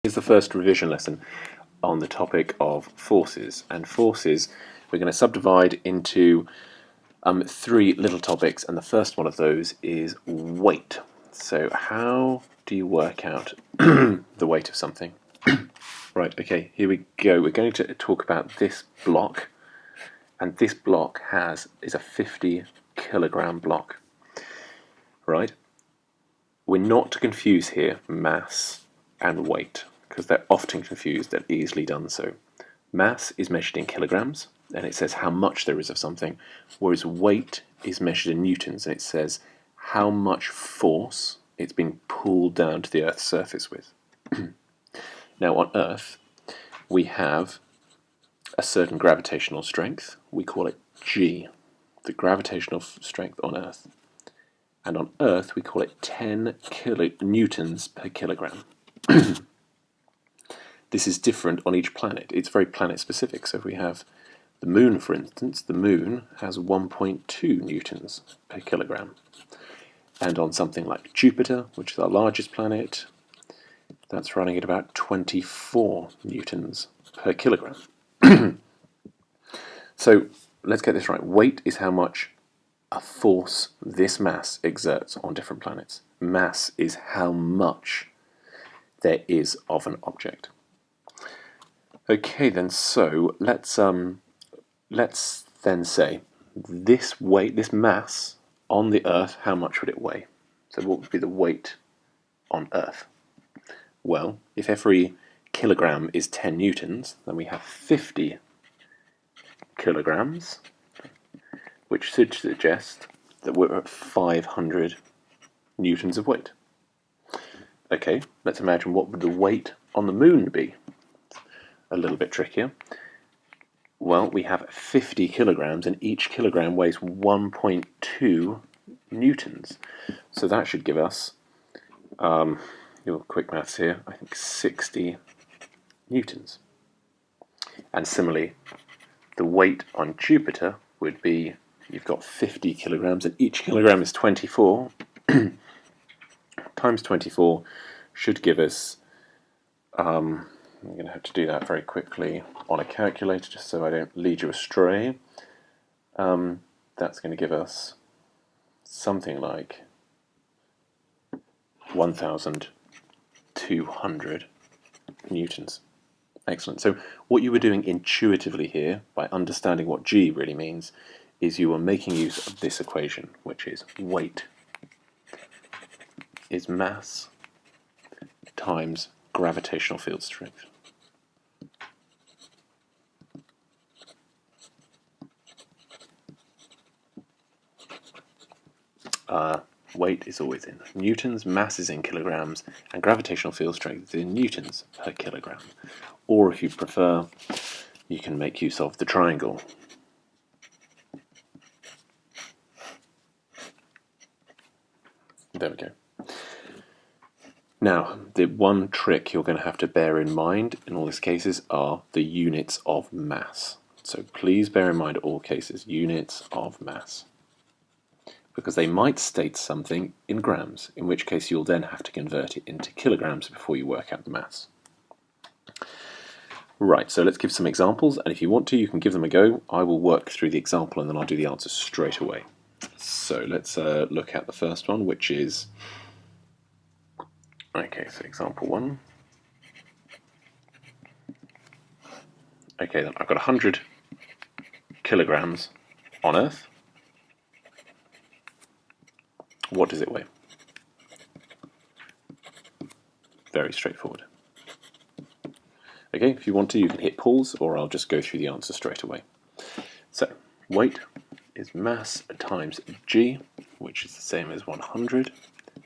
Here's the first revision lesson on the topic of forces. And forces we're going to subdivide into three little topics, and the first one of those is weight. So how do you work out the weight of something? Right, okay, here we go. We're going to talk about this block, and this block is a 50 kilogram block. Right? We're not to confuse here mass and weight, because they're often confused. They're easily done so. Mass is measured in kilograms, and it says how much there is of something, whereas weight is measured in newtons, and it says how much force it's been pulled down to the Earth's surface with. Now, on Earth, we have a certain gravitational strength. We call it G, the gravitational strength on Earth. And on Earth, we call it 10 kilonewtons per kilogram. This is different on each planet. It's very planet specific. So if we have the Moon, for instance, the Moon has 1.2 newtons per kilogram. And on something like Jupiter, which is our largest planet, that's running at about 24 newtons per kilogram. So let's get this right. Weight is how much a force this mass exerts on different planets. Mass is how much there is of an object. Okay, then, so let's then say this weight, this mass on the Earth, how much would it weigh? So what would be the weight on Earth? Well, if every kilogram is 10 newtons, then we have 50 kilograms, which should suggest that we're at 500 newtons of weight. Okay, let's imagine what would the weight on the Moon be. A little bit trickier. Well, we have 50 kilograms, and each kilogram weighs 1.2 newtons. So that should give us, your quick maths here, I think 60 newtons. And similarly, the weight on Jupiter would be, you've got 50 kilograms, and each kilogram is 24. Times 24 should give us, I'm going to have to do that very quickly on a calculator just so I don't lead you astray. That's going to give us something like 1,200 newtons. Excellent. So what you were doing intuitively here, by understanding what G really means, is you were making use of this equation, which is weight is mass times gravitational field strength. Weight is always in newtons, mass is in kilograms, and gravitational field strength is in newtons per kilogram. Or if you prefer, you can make use of the triangle. There we go. Now, the one trick you're going to have to bear in mind in all these cases are the units of mass. So please bear in mind all cases, units of mass. Because they might state something in grams, in which case you'll then have to convert it into kilograms before you work out the mass. Right, so let's give some examples, and if you want to, you can give them a go. I will work through the example and then I'll do the answers straight away. So let's look at the first one, which is, okay, so example 1. Okay, then I've got 100 kilograms on Earth. What does it weigh? Very straightforward. Okay, if you want to, you can hit pause, or I'll just go through the answer straight away. So, weight is mass times G, which is the same as 100,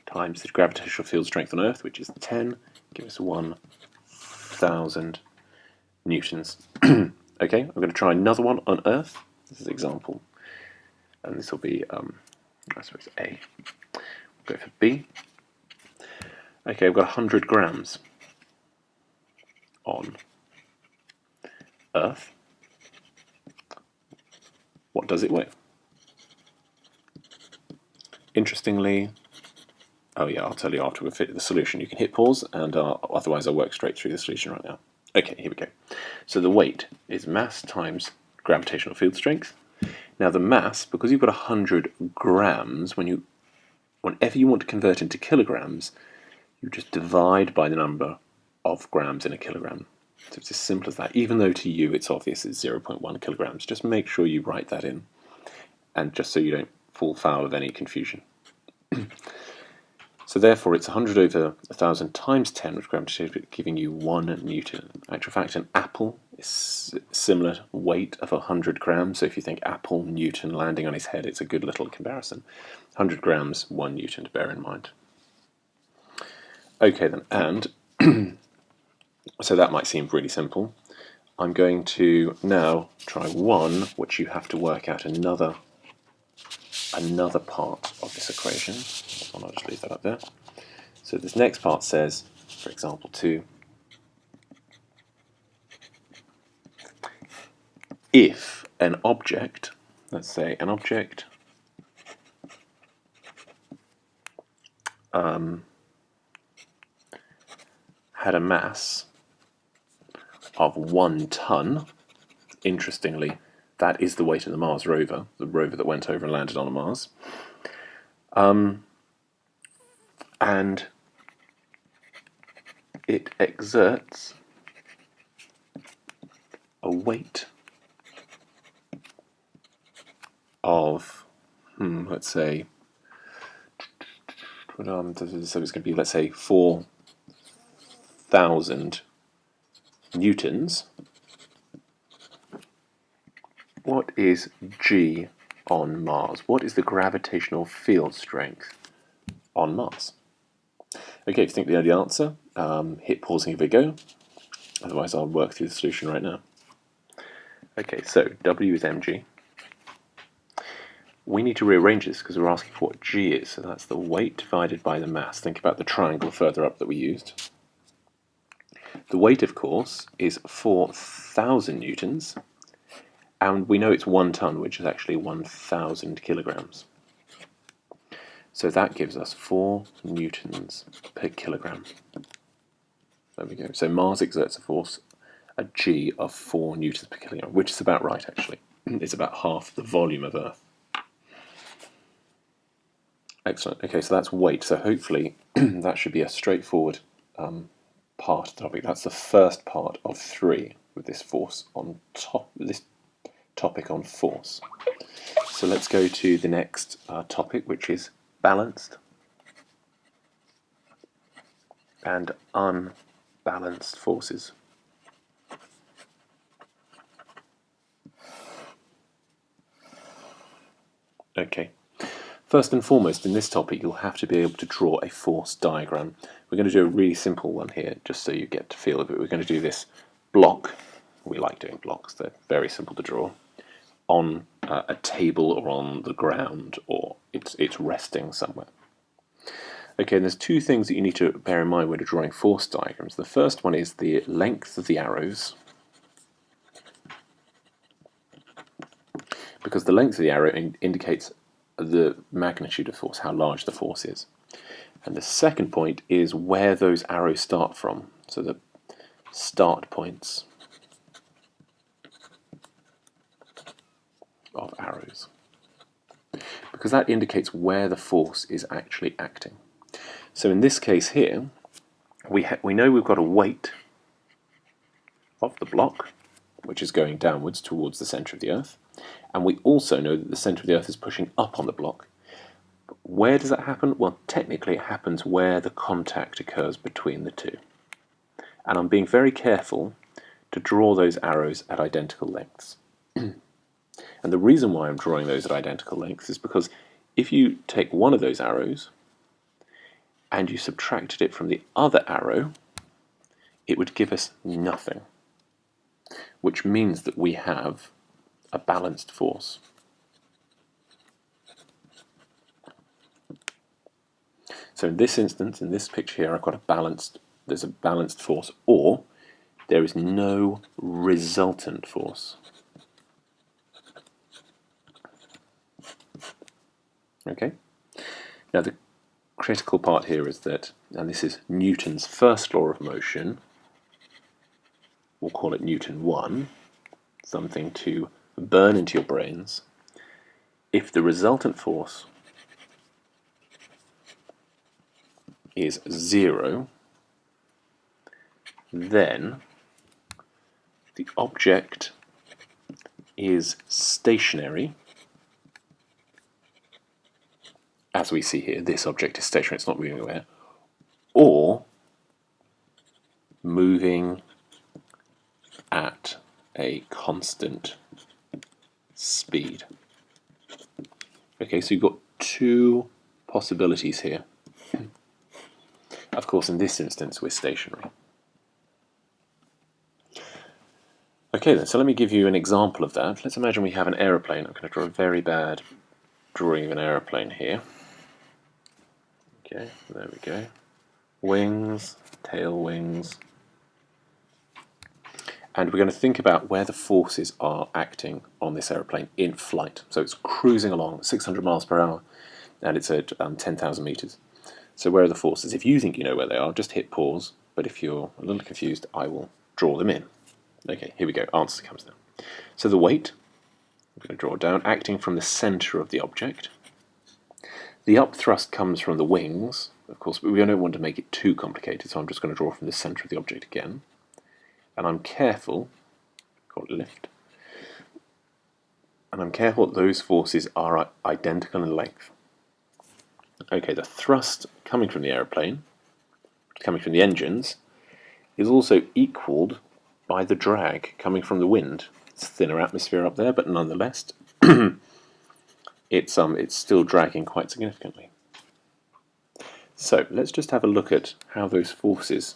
times the gravitational field strength on Earth, which is 10, give us 1,000 newtons. Okay, I'm going to try another one on Earth. This is example, and this will be, I suppose, A. We'll go for B. Okay, I've got 100 grams on Earth. What does it weigh? Interestingly, Oh yeah, I'll tell you after we've fitted the solution. You can hit pause, and otherwise I'll work straight through the solution right now. Okay, here we go. So the weight is mass times gravitational field strength. Now the mass, because you've got 100 grams, whenever you want to convert into kilograms, you just divide by the number of grams in a kilogram. So it's as simple as that. Even though to you it's obvious it's 0.1 kilograms, just make sure you write that in, and just so you don't fall foul of any confusion. So therefore it's 100 over 1,000 times 10, which gravity, giving you 1 Newton. In actual fact, an apple is similar weight of 100 grams, so if you think apple, Newton landing on his head, it's a good little comparison. 100 grams, 1 Newton to bear in mind. Okay then, and so that might seem really simple. I'm going to now try one, which you have to work out another part of this equation. I'll just leave that up there. So this next part says, for example, 2, if an object, let's say an object had a mass of 1 ton, interestingly, that is the weight of the Mars rover, the rover that went over and landed on Mars. And it exerts a weight of, let's say, so it's going to be, let's say, 4,000 newtons. What is G on Mars? What is the gravitational field strength on Mars? Okay, if you think you know the answer, hit pause and give it a go. Otherwise, I'll work through the solution right now. Okay, so W is mg. We need to rearrange this because we're asking for what G is. So that's the weight divided by the mass. Think about the triangle further up that we used. The weight, of course, is 4,000 newtons. And we know it's 1 ton, which is actually 1,000 kilograms. So that gives us 4 newtons per kilogram. There we go. So Mars exerts a force, a G of 4 newtons per kilogram, which is about right, actually. It's about half the volume of Earth. Excellent. Okay, so that's weight. So hopefully that should be a straightforward part of the topic. That's the first part of 3 with this force on top. This topic on force. So let's go to the next topic, which is balanced and unbalanced forces. Okay. First and foremost, in this topic, you'll have to be able to draw a force diagram. We're going to do a really simple one here, just so you get to feel of it. We're going to do this block. We like doing blocks. They're very simple to draw. On a table or on the ground, or it's resting somewhere. Okay, and there's 2 things that you need to bear in mind when you're drawing force diagrams. The first one is the length of the arrows, because the length of the arrow indicates the magnitude of force, how large the force is. And the second point is where those arrows start from, so the start points of arrows, because that indicates where the force is actually acting. So in this case here, we know we've got a weight of the block, which is going downwards towards the centre of the Earth, and we also know that the centre of the Earth is pushing up on the block. But where does that happen? Well, technically it happens where the contact occurs between the two. And I'm being very careful to draw those arrows at identical lengths. And the reason why I'm drawing those at identical lengths is because if you take one of those arrows and you subtracted it from the other arrow, it would give us nothing, which means that we have a balanced force. So in this instance, in this picture here, I've got there's a balanced force, or there is no resultant force. Okay. Now the critical part here is that, and this is Newton's first law of motion, we'll call it Newton 1, something to burn into your brains. If the resultant force is 0, then the object is stationary. As we see here, this object is stationary, it's not moving anywhere, or moving at a constant speed. Okay, so you've got two possibilities here. Of course, in this instance, we're stationary. Okay then, so let me give you an example of that. Let's imagine we have an aeroplane. I'm going to draw a very bad drawing of an aeroplane here. Okay, there we go. Wings, tail wings. And we're going to think about where the forces are acting on this aeroplane in flight. So it's cruising along 600 miles per hour, and it's at 10,000 meters. So where are the forces? If you think you know where they are, just hit pause. But if you're a little confused, I will draw them in. Okay, here we go. Answer comes down. So the weight, I'm going to draw down, acting from the center of the object. The upthrust comes from the wings, of course, but we don't want to make it too complicated, so I'm just going to draw from the center of the object again. And I'm careful, call it lift, and I'm careful that those forces are identical in length. Okay, the thrust coming from the aeroplane, coming from the engines, is also equalled by the drag coming from the wind. It's a thinner atmosphere up there, but nonetheless, it's still dragging quite significantly. So let's just have a look at how those forces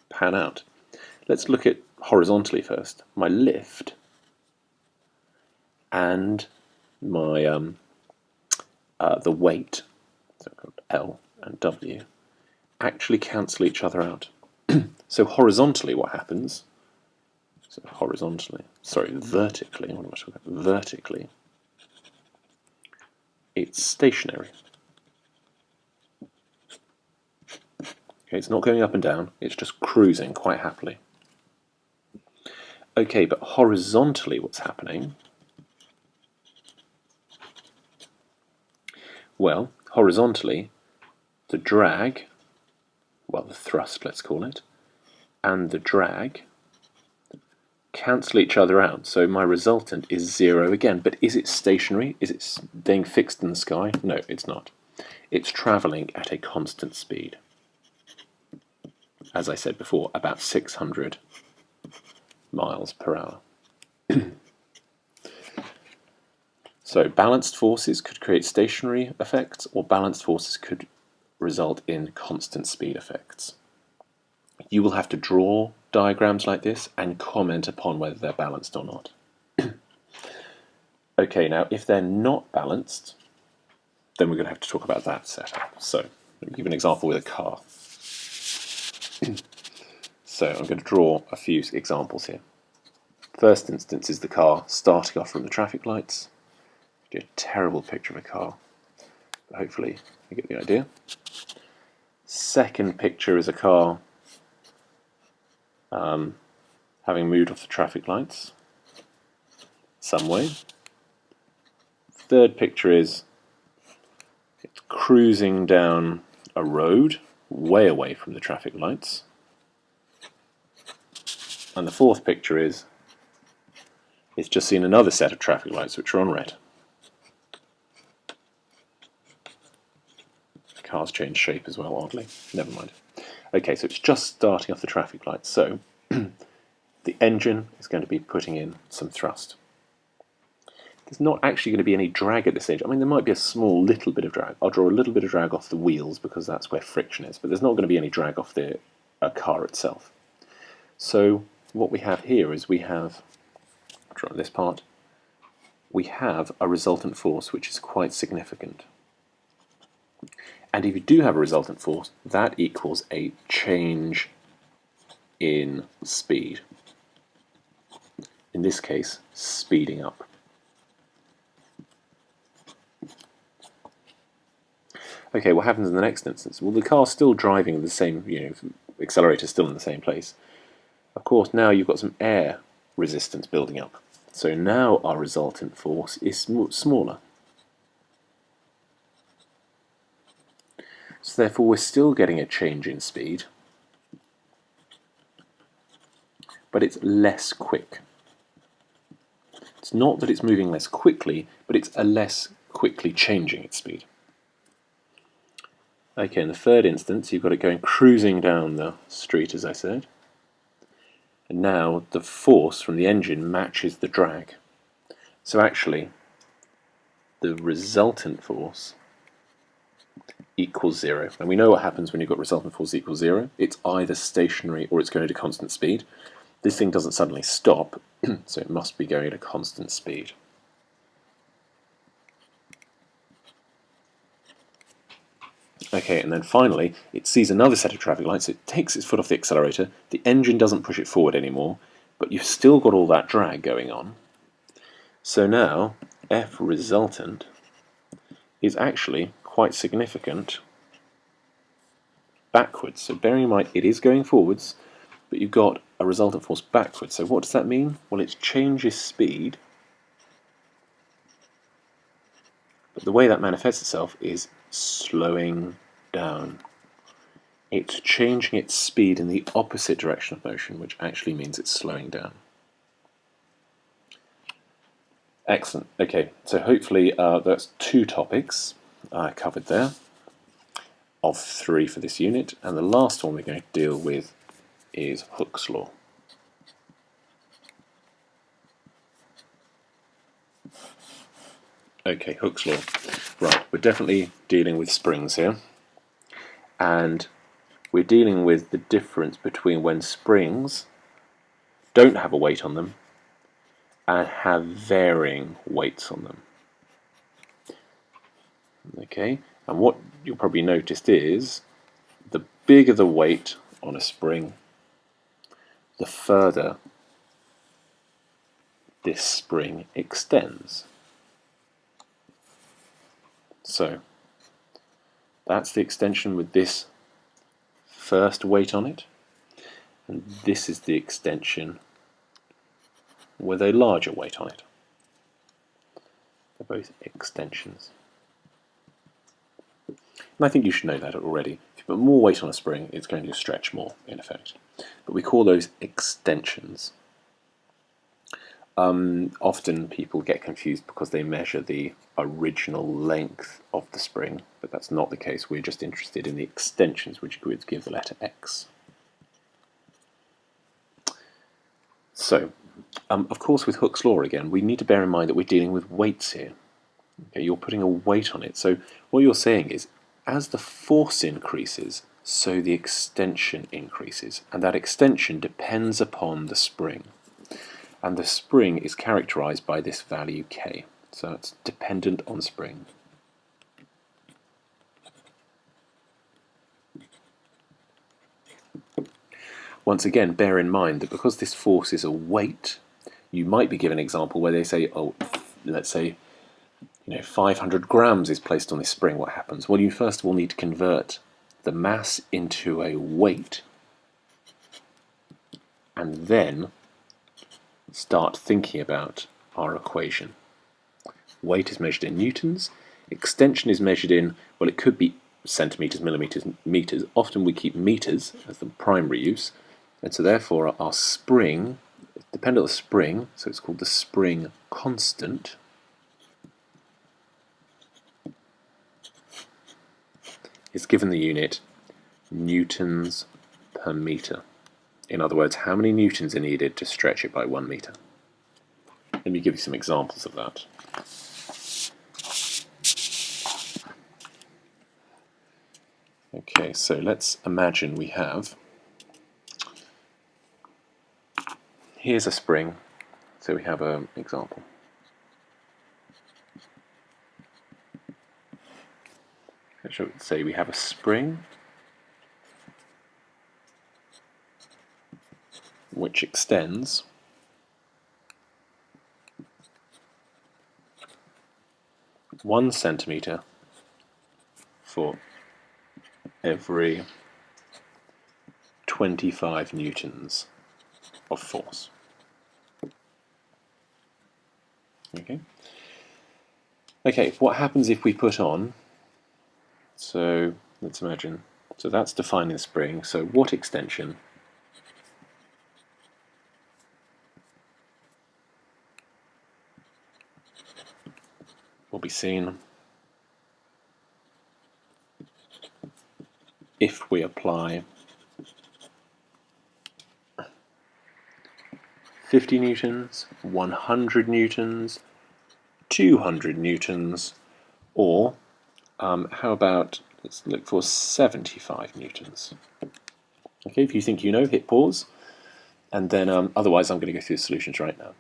pan out. Let's look at horizontally first. My lift and my the weight, so L and W, actually cancel each other out. So horizontally, what happens? So vertically. What am I talking about? Vertically, it's stationary. Okay, it's not going up and down. It's just cruising quite happily. Okay, but horizontally, what's happening? Well, horizontally, the drag, well, the thrust, let's call it, and the drag cancel each other out. So my resultant is 0 again. But is it stationary? Is it staying fixed in the sky? No, it's not. It's traveling at a constant speed. As I said before, about 600 miles per hour. So balanced forces could create stationary effects, or balanced forces could result in constant speed effects. You will have to draw diagrams like this and comment upon whether they're balanced or not. Okay, now if they're not balanced, then we're going to have to talk about that setup. So let me give an example with a car. So I'm going to draw a few examples here. First instance is the car starting off from the traffic lights. A terrible picture of a car, but hopefully you get the idea. Second picture is a car having moved off the traffic lights some way. Third picture is it's cruising down a road way away from the traffic lights. And the fourth picture is it's just seen another set of traffic lights which are on red. Cars change shape as well, oddly. Never mind. Okay, so it's just starting off the traffic lights. So the engine is going to be putting in some thrust. There's not actually going to be any drag at this stage. I mean, there might be a small little bit of drag. I'll draw a little bit of drag off the wheels because that's where friction is, but there's not going to be any drag off the car itself. So what we have here is we have, draw this part, we have a resultant force which is quite significant. And if you do have a resultant force, that equals a change in speed. In this case, speeding up. Okay, what happens in the next instance? Well, the car's still driving the same, accelerator still in the same place. Of course, now you've got some air resistance building up. So now our resultant force is smaller. So therefore we're still getting a change in speed, but it's less quick. It's not that it's moving less quickly, but it's a less quickly changing its speed. Okay, in the third instance, you've got it going cruising down the street, as I said. And now the force from the engine matches the drag. So actually, the resultant force equals 0. And we know what happens when you've got resultant force equals 0. It's either stationary or it's going at a constant speed. This thing doesn't suddenly stop, so it must be going at a constant speed. Okay, and then finally, it sees another set of traffic lights, it takes its foot off the accelerator, the engine doesn't push it forward anymore, but you've still got all that drag going on. So now, F resultant is actually quite significant backwards. So bearing in mind it is going forwards, but you've got a resultant force backwards. So what does that mean? Well, it changes speed, but the way that manifests itself is slowing down. It's changing its speed in the opposite direction of motion, which actually means it's slowing down. Excellent. Okay, so hopefully that's 2 topics covered there, of 3 for this unit, and the last one we're going to deal with is Hooke's law. Okay, Hooke's law. Right, we're definitely dealing with springs here, and we're dealing with the difference between when springs don't have a weight on them and have varying weights on them. Okay, and what you'll probably noticed is the bigger the weight on a spring, the further this spring extends. So that's the extension with this first weight on it, and this is the extension with a larger weight on it. They're both extensions. And I think you should know that already. If you put more weight on a spring, it's going to stretch more, in effect. But we call those extensions. Often people get confused because they measure the original length of the spring, but that's not the case. We're just interested in the extensions, which would give the letter X. So, of course, with Hooke's law again, we need to bear in mind that we're dealing with weights here. Okay, you're putting a weight on it. So what you're saying is, as the force increases, so the extension increases, and that extension depends upon the spring. And the spring is characterized by this value K. So it's dependent on spring. Once again, bear in mind that because this force is a weight, you might be given an example where they say, oh, let's say, 500 grams is placed on this spring. What happens? Well, you first of all need to convert the mass into a weight, and then start thinking about our equation. Weight is measured in newtons, extension is measured in, well, it could be centimeters, millimeters, meters. Often we keep meters as the primary use, and so therefore our spring, dependent on the spring, so it's called the spring constant, is given the unit newtons per meter. In other words, how many newtons are needed to stretch it by 1 meter? Let me give you some examples of that. Okay, so let's imagine we have, here's a spring, so we have an example. So say we have a spring which extends (1 centimeter) for every 25 newtons of force. Okay, what happens if we put on, so let's imagine, so that's defining the spring, so what extension will be seen if we apply 50 newtons, 100 newtons, 200 newtons, or how about, let's look for 75 newtons. Okay, if you think you know, hit pause, and then otherwise I'm going to go through the solutions right now.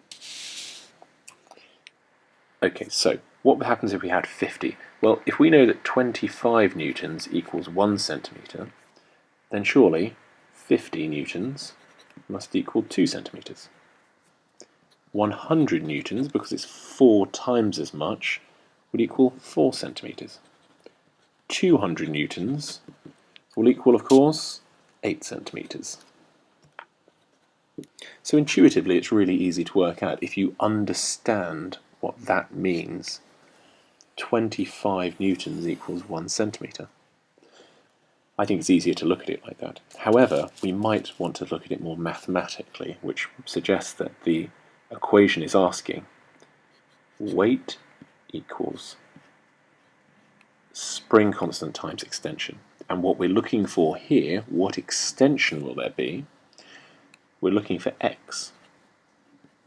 Okay, so what happens if we had 50? Well, if we know that 25 newtons equals 1 centimetre, then surely 50 newtons must equal 2 centimetres. 100 newtons, because it's 4 times as much, would equal 4 centimetres. 200 newtons will equal, of course, 8 centimetres. So intuitively it's really easy to work out if you understand what that means. 25 newtons equals 1 centimetre. I think it's easier to look at it like that. However, we might want to look at it more mathematically, which suggests that the equation is asking weight equals spring constant times extension. And what we're looking for here, what extension will there be? We're looking for x.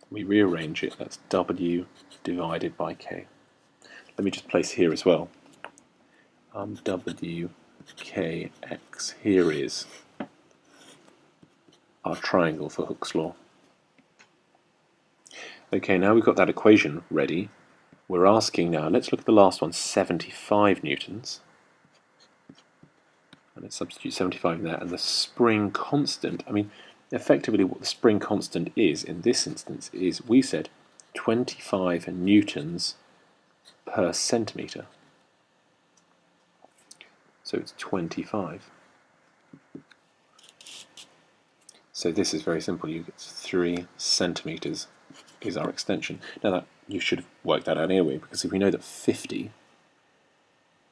We rearrange it, that's W divided by K. Let me just place here as well. W, K, X. Here is our triangle for Hooke's law. Okay, now we've got that equation ready. We're asking now, let's look at the last one, 75 newtons. And let's substitute 75 in there. And the spring constant, I mean, effectively what the spring constant is in this instance is, we said 25 newtons per centimetre. So it's 25. So this is very simple. You get 3 centimetres is our extension. Now that you should have worked that out anyway, because if we know that 50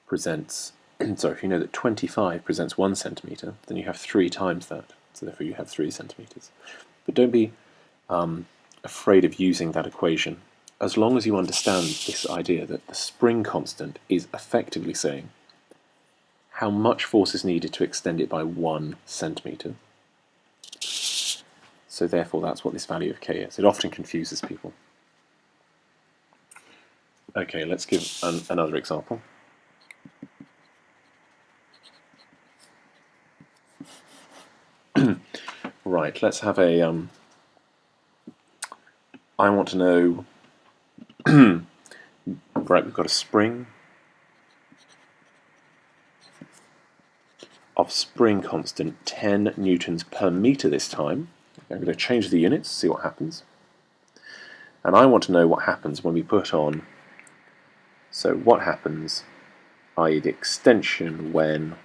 presents, sorry, if you know that 25 presents 1 centimetre, then you have 3 times that. So therefore you have 3 centimetres. But don't be afraid of using that equation, as long as you understand this idea that the spring constant is effectively saying how much force is needed to extend it by 1 centimetre. So therefore that's what this value of K is. It often confuses people. Okay, let's give another example. Right, let's have a, I want to know, right, we've got a spring of spring constant 10 newtons per metre this time. I'm going to change the units, see what happens. And I want to know what happens when we put on, so what happens, i.e. the extension when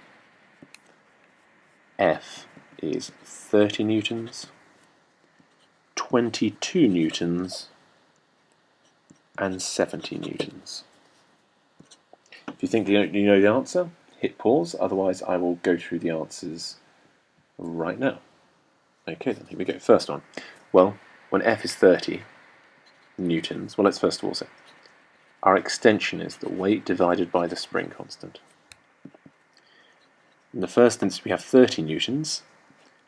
F is 30 newtons, 22 newtons, and 70 newtons. If you think you know the answer, hit pause, otherwise I will go through the answers right now. Okay, then here we go. First one. Well, when F is 30 newtons, well, let's first of all say our extension is the weight divided by the spring constant. In the first instance, we have 30 newtons,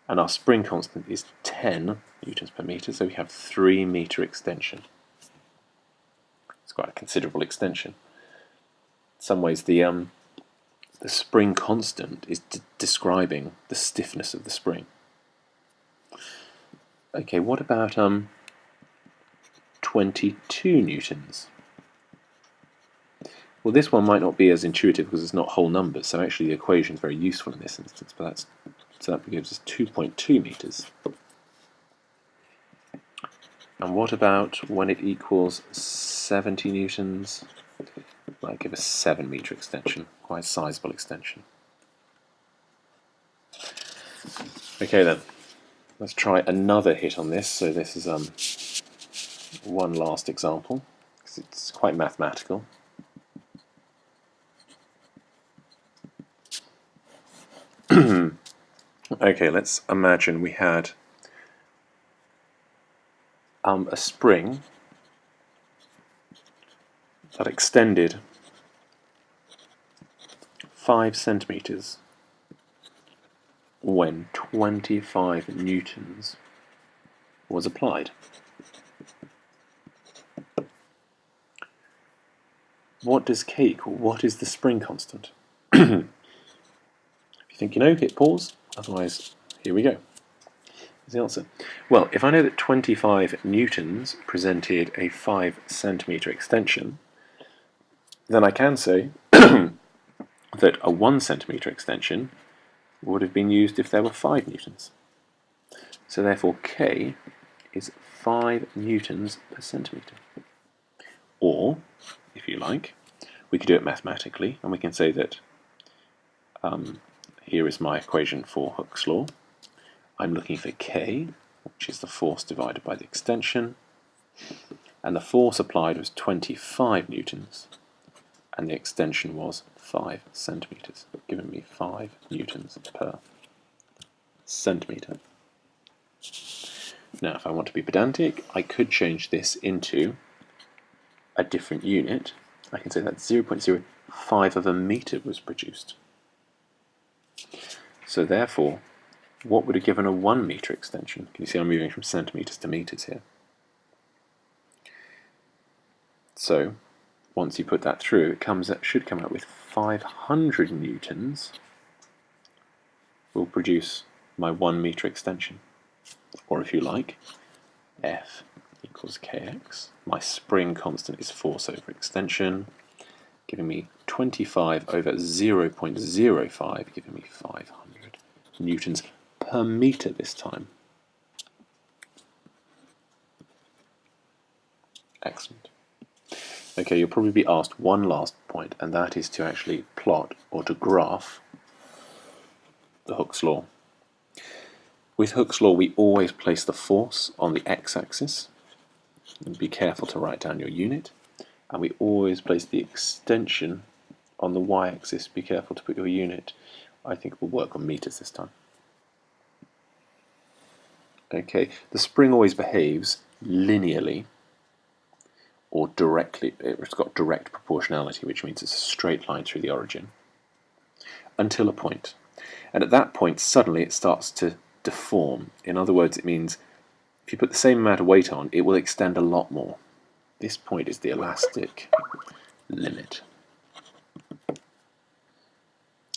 and our spring constant is 10 newtons per metre, so we have 3 metre extension. It's quite a considerable extension. In some ways, the spring constant is describing the stiffness of the spring. Okay, what about 22 newtons? Well, this one might not be as intuitive because it's not whole numbers, so actually the equation is very useful in this instance, but so that gives us 2.2 metres. And what about when it equals 70 newtons? might give a 7 metre extension, quite a sizable extension. Okay then, let's try another hit on this. So this is one last example, because it's quite mathematical. Okay, let's imagine we had a spring that extended 5 centimetres when 25 newtons was applied. What does K equal? What is the spring constant? If you think you know, hit pause. Otherwise, here we go. Here's the answer. Well, if I know that 25 newtons presented a 5 centimetre extension, then I can say that a 1 centimetre extension would have been used if there were 5 newtons. So therefore K is 5 newtons per centimetre. Or, if you like, we could do it mathematically, and we can say that here is my equation for Hooke's law. I'm looking for K, which is the force divided by the extension, and the force applied was 25 newtons, and the extension was 5 centimetres, giving me 5 newtons per centimetre. Now, if I want to be pedantic, I could change this into a different unit. I can say that 0.05 of a metre was produced. So therefore, what would have given a 1 metre extension? Can you see I'm moving from centimetres to metres here? So, once you put that through, it should come out with 500 newtons will produce my 1 metre extension. Or if you like, F equals Kx. My spring constant is force over extension, giving me 25 over 0.05, giving me 500 newtons per metre this time. Excellent. Okay, you'll probably be asked one last point, and that is to actually plot or to graph the Hooke's law. With Hooke's law, we always place the force on the x-axis, and be careful to write down your unit, and we always place the extension on the y-axis. Be careful to put your unit. I think we'll work on metres this time. Okay, the spring always behaves linearly or directly. It's got direct proportionality, which means it's a straight line through the origin, until a point. And at that point, suddenly it starts to deform. In other words, it means if you put the same amount of weight on, it will extend a lot more. This point is the elastic limit.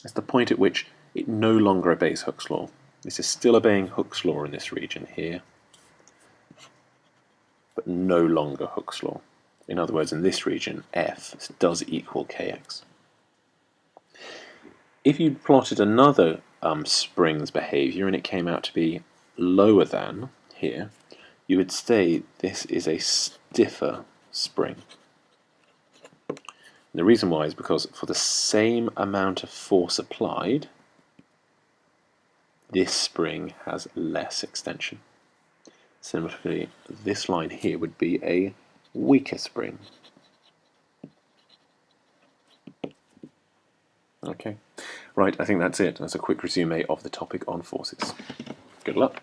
It's the point at which it no longer obeys Hooke's law. This is still obeying Hooke's law in this region here, but no longer Hooke's law. In other words, in this region, F does equal Kx. If you plotted another spring's behaviour and it came out to be lower than here, you would say this is a stiffer spring. And the reason why is because for the same amount of force applied, this spring has less extension. Similarly, this line here would be a weaker spring. Okay, right, I think that's it. That's a quick resume of the topic on forces. Good luck.